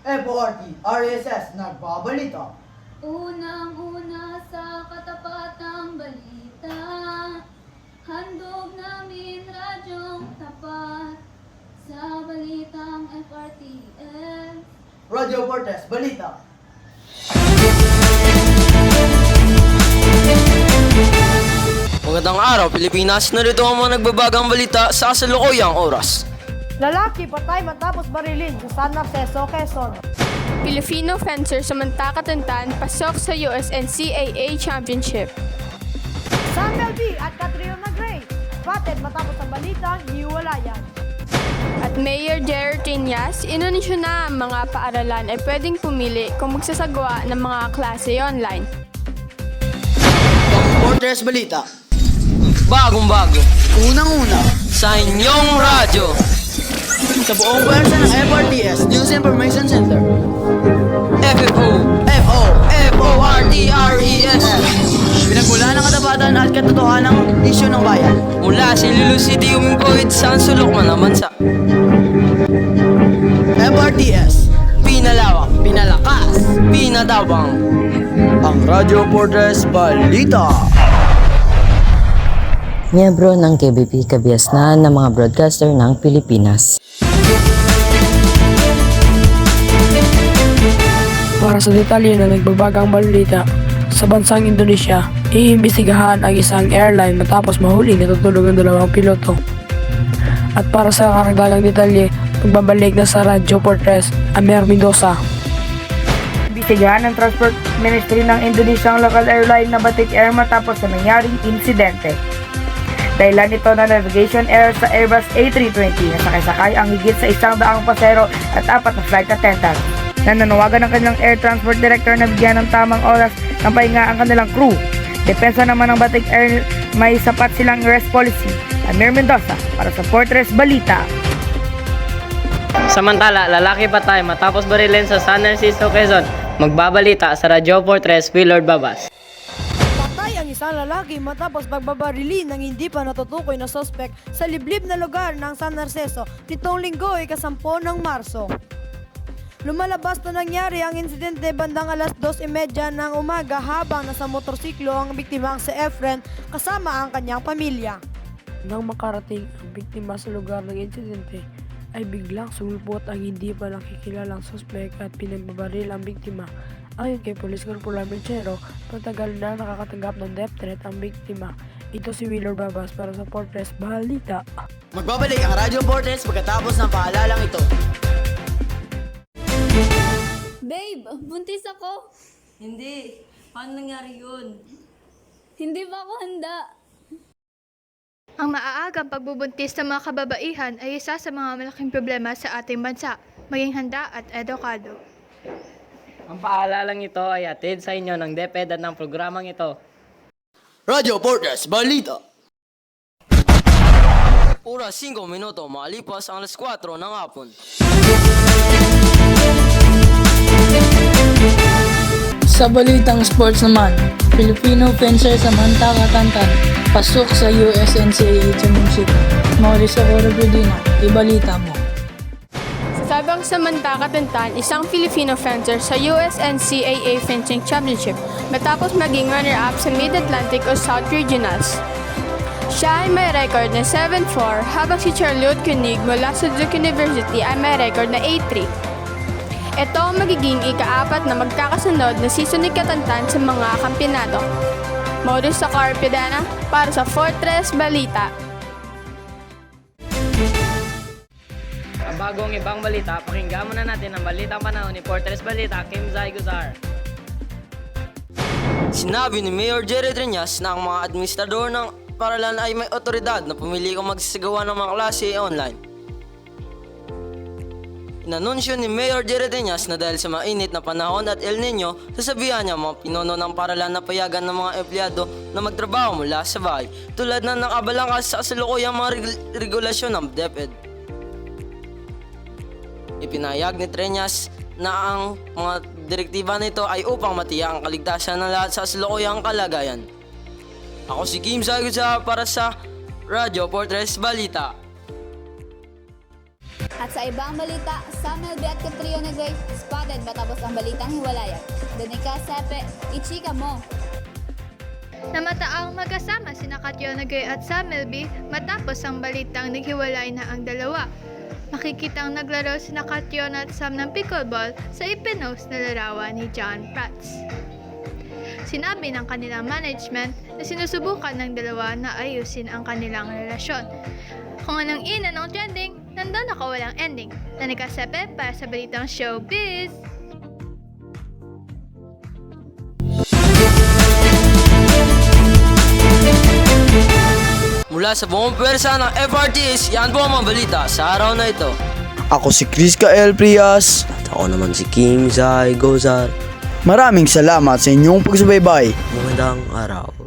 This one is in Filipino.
FORT, RSS, nagbabalita. Unang-una sa katapatang balita, handog namin radyong tapat sa balitang FRTS. Radio Fortress, balita. Magandang araw, Pilipinas. Narito ang mga nagbabagang balita sa kasalukuyang oras. Lalaki patay matapos barilin sa San Narciso, Quezon. Filipino fencer samanta Katantan pasok sa USNCAA Championship. Samuel B. at Catriona Gray, spotted matapos ang balitang hiwalayan. At Mayor Jerry Trinas, inunisyo na ang mga paaralan ay pwedeng pumili kung magsasagawa ng mga klase online. Fortress, balita. Bagong-bago Unang-una, sa inyong radyo. sa buong pwersa ng FRTS News Information Center. FORTRES. Pinagmula ng katapatan at katotohanan ng isyu ng bayan. Mula sa Iloilo City, Umipoid sa sulok man ng bansa. FRTS, Pinalawak, pinalakas pinatabang. ang Radio Fortress Balita. Miyembro ng KBP kabiasnan ng mga broadcaster ng Pilipinas. Para sa detalye na nagbabagang balita, sa bansang Indonesia, iimbestigahan ang isang airline matapos mahuli natutulog ang dalawang piloto. At para sa karagdagang detalye, magbabalik na sa Radyo Fortress, Amer Mendoza. Imbestigahan ng Transport Ministry ng Indonesia ang local airline na Batik Air matapos sa nangyaring insidente. Dahilan nito na navigation error sa Airbus A320 na sakay-sakay ang higit sa 100 pasero at 4 na flight attendant. Nananawagan ng kanilang air transport director na bigyan ng tamang oras ng pahinga ang kanilang crew. Depensa naman ng Batik Air, may sapat silang rest policy. Amir Mendoza para sa Fortress Balita. Samantala, lalaki patay matapos barilin sa San Narciso, Quezon. Magbabalita sa Radyo Fortress, Willard Babas. Patay ang isang lalaki matapos pagbabarili ng hindi pa natutukoy na sospek sa liblib na lugar ng San Narciso nitong linggo ikasampo ng Marso. Lumalabas na nangyari ang insidente bandang alas 2:30 ng umaga habang nasa motorsiklo ang biktima si Efren kasama ang kanyang pamilya. Nang makarating ang biktima sa lugar ng insidente, ay biglang sumulpot ang hindi pa nakikilalang suspek at pinagbabaril ang biktima. Ayon kay Police Corporal Menchero, matagal na nakakatanggap ng death threat ang biktima. Ito si Willard Babas para sa Fortress Balita. Magbabalik ang Radio Fortress pagkatapos ng paalalang ito. Babe, buntis ako. Hindi. Paano nangyari yun? Hindi ba ako handa? Ang maaagang pagbubuntis sa mga kababaihan ay isa sa mga malaking problema sa ating bansa. Maging handa at edukado. Ang paalalang ito ay atid sa inyo ng DepEd at ng programang ito. Radio Fortress Balita. Oras 5 minuto, malipas ang alas 4 ng hapon. Sa balitang sports naman, Filipino fencer Samantha Katantan pasok sa USNCAA Championship. Mauricio Corregudina, ibalita mo. Sa sabang samanta Katantan, isang Filipino fencer sa USNCAA Fencing Championship matapos maging runner-up sa Mid-Atlantic o South Regionals. Siya ay may record na 7-4 habang si Charlotte Koenig mula sa Duke University ay may record na 8-3. Ito ang magiging ika-4 na magkakasunod na season ni Katantan sa mga kampyonato. Modus sa Carpidana para sa Fortress Balita. Ang bagong ibang balita, pakinggan muna natin ang balitang panahon ni Fortress Balita, Kim Zai Guzar. Sinabi ni Mayor Jerry Trinas na ang mga administrador ng paralan ay may otoridad na pumili kung magsasagawa ng mga klase online. Inanunsyo ni Mayor Jerry Trinas na dahil sa mainit na panahon at El Nino, sasabihan niya mga pinuno ng paralan na payagan ng mga empleyado na magtrabaho mula sa bahay, tulad na nakabalangkas sa kasalukuyang mga regulasyon ng DepEd. Ipinahayag ni Trinas na ang mga direktiba nito ay upang matiyak ang kaligtasan ng lahat sa kasalukuyang kalagayan. Ako si Kim Sagusa para sa Radyo Fortress Balita. At sa ibang balita, Samuel B. at Catriona Gray spotted matapos ang balitang hiwalayan. Danica Sepe, ichika mo! Namataang magkasama sina Catriona Gray at Samuel B. matapos ang balitang naghiwalay na ang dalawa. Makikitang naglaro sina Catriona at Sam ng pickleball sa ipinost na larawan ni John Prats. Sinabi ng kanilang management na sinusubukan ng dalawa na ayusin ang kanilang relasyon. Kung anong ina ng trending, nandun ako walang ending. Danica Sepe para sa balitang showbiz! Mula sa buong pwersa ng FRTS, yan po ang mga balita sa araw na ito. Ako si Chris Kael Prias. At ako naman si Kim Zai Gozar. Maraming salamat sa inyong pagsubaybay. Magandang araw.